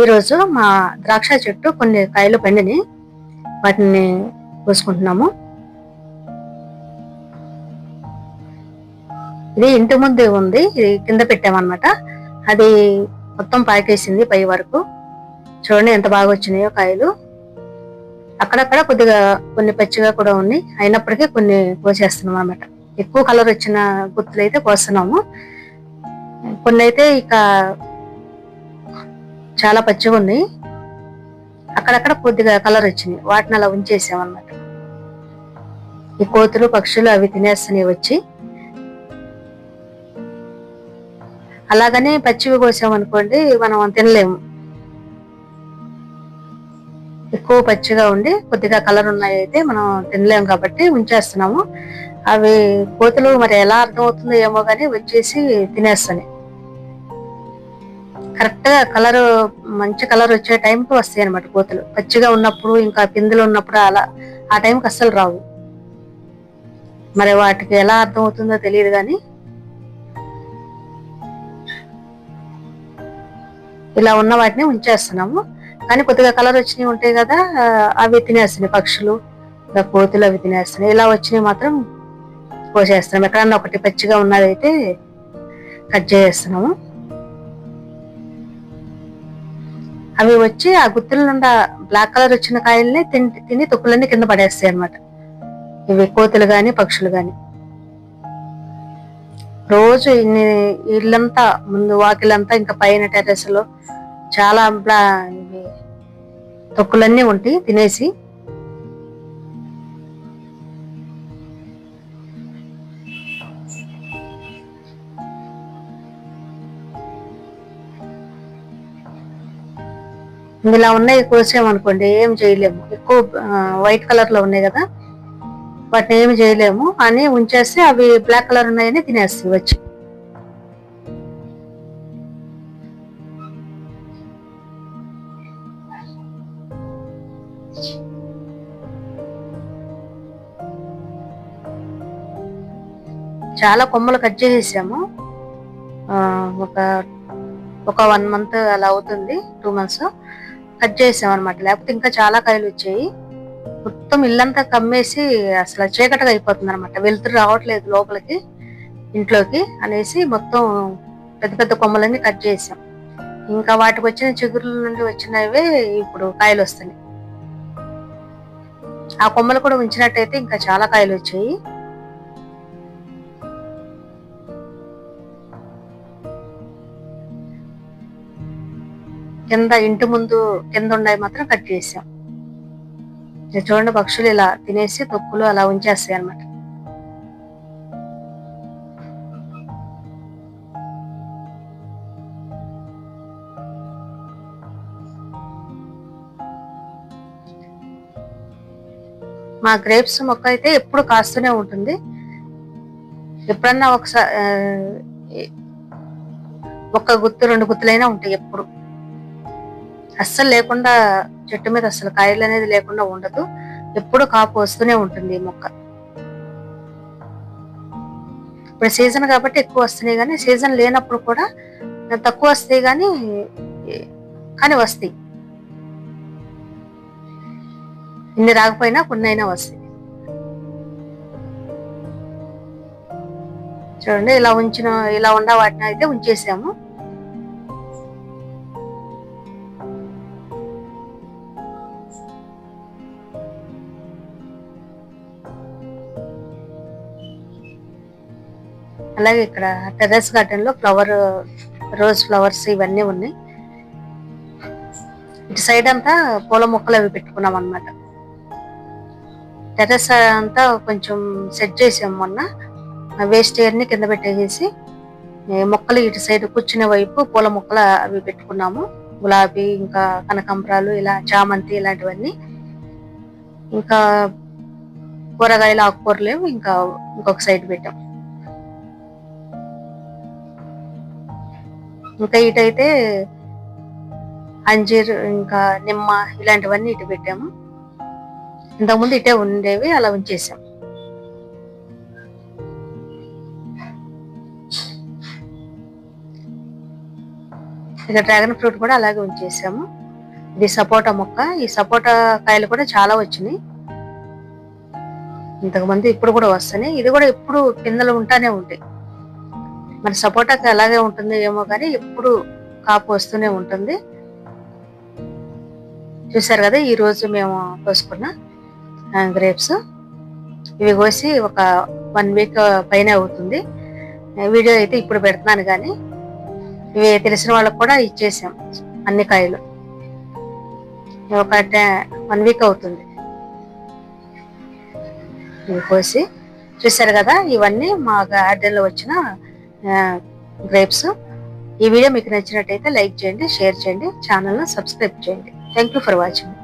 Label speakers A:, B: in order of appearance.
A: ఈరోజు మా ద్రాక్ష చెట్టు కొన్ని కాయలు పండిని వాటిని కోసుకుంటున్నాము. ఇది ఇంటి ముందు ఉంది, ఇది కింద పెట్టామన్నమాట. అది మొత్తం పాకేసింది పై వరకు. చూడండి ఎంత బాగా వచ్చినాయో కాయలు. అక్కడక్కడ కొద్దిగా కొన్ని పచ్చిగా కూడా ఉన్నాయి, అయినప్పటికీ కొన్ని కోసేస్తున్నాం అన్నమాట. ఎక్కువ కలర్ వచ్చిన గుత్తులు అయితే కోస్తున్నాము. కొన్ని అయితే ఇక చాలా పచ్చిగా ఉన్నాయి, అక్కడక్కడ కొద్దిగా కలర్ వచ్చినాయి, వాటిని అలా ఉంచేసామన్నమాట. ఈ కోతులు పక్షులు అవి తినేస్తున్నాయి వచ్చి. అలాగనే పచ్చివి కోసామనుకోండి మనం తినలేము. ఎక్కువ పచ్చిగా ఉండి కొద్దిగా కలర్ ఉన్నాయి అయితే మనం తినలేము కాబట్టి ఉంచేస్తున్నాము. అవి కోతులు మరి ఎలా అర్థమవుతుందో ఏమో కానీ వచ్చేసి తినేస్తాయి. కరెక్ట్ గా కలర్ మంచి కలర్ వచ్చే టైంకి వస్తాయి అనమాట కోతులు. పచ్చిగా ఉన్నప్పుడు ఇంకా పిందులు ఉన్నప్పుడు అలా ఆ టైంకి అస్సలు రావు. మరి వాటికి ఎలా అర్థమవుతుందో తెలియదు కానీ ఇలా ఉన్న వాటిని ఉంచేస్తున్నాము. కానీ కొద్దిగా కలర్ వచ్చినవి ఉంటాయి కదా, అవి తినేస్తున్నాయి పక్షులు, కోతులు అవి తినేస్తున్నాయి. ఇలా వచ్చినవి మాత్రం కోసేస్తున్నాం. ఎక్కడన్నా ఒకటి పచ్చిగా ఉన్నదైతే కట్ చేసేస్తున్నాము. అవి వచ్చి ఆ గుత్తుల నుండి బ్లాక్ కలర్ వచ్చిన కాయల్ని తిని తొక్కులన్నీ కింద పడేస్తాయి అనమాట. ఇవి కోతులు గాని పక్షులు గాని. రోజు ఇల్లంతా ముందు వాకిలంతా ఇంకా పైన టెర్రస్ లో చాలా తొక్కులన్నీ ఉంటాయి తినేసి. ఇలా ఉన్నాయి కోసామనుకోండి ఏం చేయలేము. ఎక్కువ వైట్ కలర్ లో ఉన్నాయి కదా, వాటిని ఏమి చేయలేము అని ఉంచేస్తే అవి బ్లాక్ కలర్ ఉన్నాయని తినేస్తాయి వచ్చి. చాలా కొమ్మలు కట్ చేసేసాము. ఒక 1 month అలా అవుతుంది, 2 months కట్ చేసాం అనమాట. లేకపోతే ఇంకా చాలా కాయలు వచ్చాయి. మొత్తం ఇల్లంతా కమ్మేసి అసలు చీకటిగా అయిపోతుంది అనమాట. వెలుతురు రావట్లేదు లోపలికి ఇంట్లోకి అనేసి మొత్తం పెద్ద పెద్ద కొమ్మలన్నీ కట్ చేసాం. ఇంకా వాటికి వచ్చిన చిగురుల నుండి వచ్చినవే ఇప్పుడు కాయలు వస్తాయి. ఆ కొమ్మలు కూడా ఉంచినట్టయితే ఇంకా చాలా కాయలు వచ్చాయి. కింద ఇంటి ముందు కింద ఉన్నాయి మాత్రం కట్ చేసాం. చూడండి పక్షులు ఇలా తినేసి తొక్కులు అలా ఉంచేస్తాయి అన్నమాట. మా గ్రేప్స్ మొక్క అయితే ఎప్పుడు కాస్తూనే ఉంటుంది. ఎప్పుడన్నా ఒకసారి ఒక్క గుత్తు 2 గుత్తులైనా ఉంటాయి. ఎప్పుడు అస్సలు లేకుండా చెట్టు మీద అసలు కాయలు అనేది లేకుండా ఉండదు. ఎప్పుడు కాపు వస్తూనే ఉంటుంది ఈ మొక్క. ఇప్పుడు సీజన్ కాబట్టి ఎక్కువ వస్తున్నాయి, కానీ సీజన్ లేనప్పుడు కూడా తక్కువ వస్తాయి, కానీ వస్తాయి. ఇన్ని రాకపోయినా కొన్ని అయినా వస్తాయి. చూడండి ఇలా ఉన్న వాటిని అయితే ఉంచేసాము. అలాగే ఇక్కడ టెర్రస్ గార్డెన్ లో రోజ్ ఫ్లవర్స్ ఇవన్నీ ఉన్నాయి. ఇటు సైడ్ అంతా పూల మొక్కలు అవి పెట్టుకున్నాం అనమాట. టెర్రస్ అంతా కొంచెం సెట్ చేసాం మొన్న. వేస్ట్ ఎయిర్ ని కింద పెట్టేసి మొక్కలు ఇటు సైడ్ కూర్చునే వైపు పూల మొక్కలు అవి పెట్టుకున్నాము. గులాబీ, ఇంకా కనకాంబరాలు, ఇలా చామంతి ఇలాంటివన్నీ. ఇంకా కూరగాయలు ఆకుకూరలు ఇంకొక సైడ్ పెట్టాం. ఇంకా ఇటైతే అంజీర్, ఇంకా నిమ్మ ఇలాంటివన్నీ ఇటు పెట్టాము. ఇంతకుముందు ఇటే ఉండేవి, అలా ఉంచేసాం. ఇక డ్రాగన్ ఫ్రూట్ కూడా అలాగే ఉంచేసాము. ఇది సపోటా మొక్క. ఈ సపోటా కాయలు కూడా చాలా వచ్చినాయి ఇంతకుముందు, ఇప్పుడు కూడా వస్తున్నాయి. ఇది కూడా ఎప్పుడు పిందెలు ఉంటానే ఉంటాయి. మరి సపోటాకి అలాగే ఉంటుంది ఏమో కానీ ఎప్పుడు కాపు వస్తూనే ఉంటుంది. చూసారు కదా, ఈ రోజు మేము కోసుకున్న గ్రేప్స్. ఇవి కోసి ఒక 1 వీక్ పైన అవుతుంది. వీడియో అయితే ఇప్పుడు పెడుతున్నాను, కానీ ఇవి తెలిసిన వాళ్ళకి కూడా ఇచ్చేసాం అన్ని కాయలు. ఒక 1 వీక్ అవుతుంది ఇవి కోసి. చూసారు కదా, ఇవన్నీ మా గార్డెన్లో వచ్చిన గ్రేప్స్. ఈ వీడియో మీకు నచ్చినట్టయితే లైక్ చేయండి, షేర్ చేయండి, ఛానల్ను సబ్స్క్రైబ్ చేయండి. Thank you for watching.